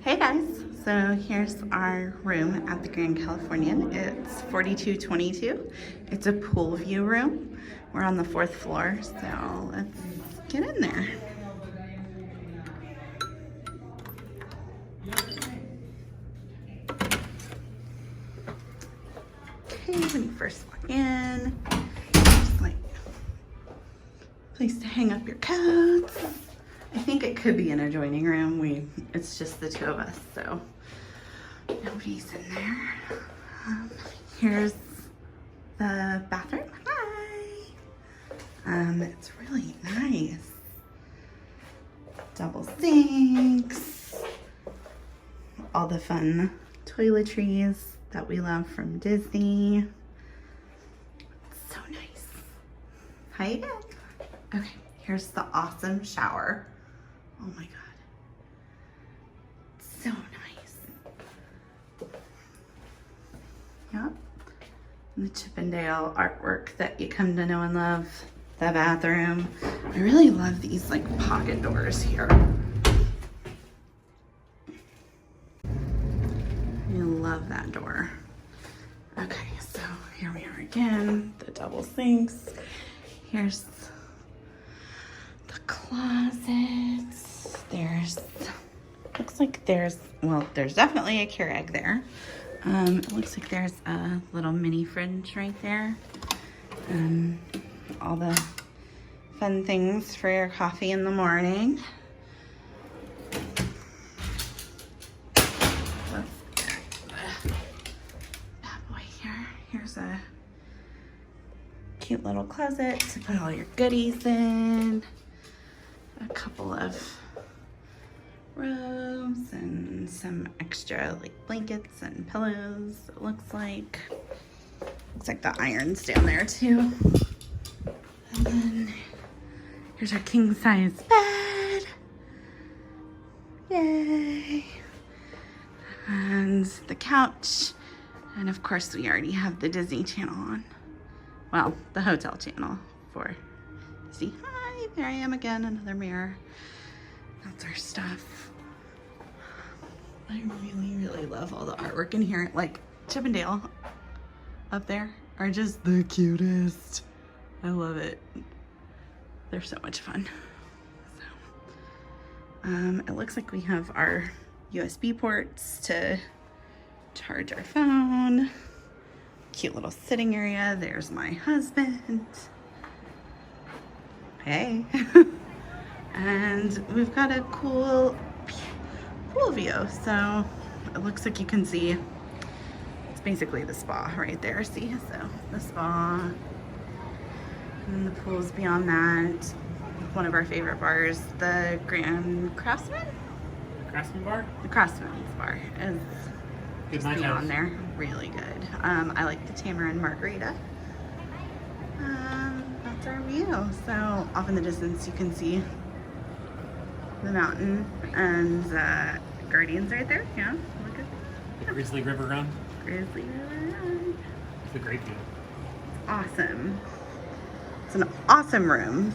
Hey guys, so here's our room at the Grand Californian. It's 4222. It's a pool view room. We're on the 4th floor, so let's get in there. Okay, when you first walk in, just like place to hang up your coats. I think it could be an adjoining room. It's just the two of us, so nobody's in there. Here's the bathroom. Hi. It's really nice. Double sinks. All the fun toiletries that we love from Disney. It's so nice. How you doing? Okay, here's the awesome shower. Oh my God. So nice. Yep. And the Chippendale artwork that you come to know and love. The bathroom. I really love these like pocket doors here. I love that door. Okay, so here we are again. The double sinks. Here's the closets. Looks like there's definitely a Keurig there. It looks like there's a little mini fridge right there. All the fun things for your coffee in the morning. Let's get the bad boy here. Here's a cute little closet to put all your goodies in. A couple of robes and some extra like blankets and pillows. It looks like the iron's down there too. And then here's our king size bed. Yay! And the couch. And of course we already have the Disney Channel on. Well, the hotel channel for Disney. Hi, there I am again, another mirror. That's our stuff. I really, really love all the artwork in here. Like Chippendale up there are just the cutest. I love it. They're so much fun. So, it looks like we have our USB ports to charge our phone. Cute little sitting area. There's my husband. Hey. And we've got a cool pool view. So it looks like you can see it's basically the spa right there. See? So the spa. And the pool's beyond that. One of our favorite bars, the Grand Craftsman? Craftsman bar? The Craftsman's bar is good just beyond there. Really good. I like the tamarind margarita. That's our view. So off in the distance you can see the mountain and Guardians right there. Yeah, look at The Grizzly River Run. Grizzly River Run. It's a great view. Awesome. It's an awesome room.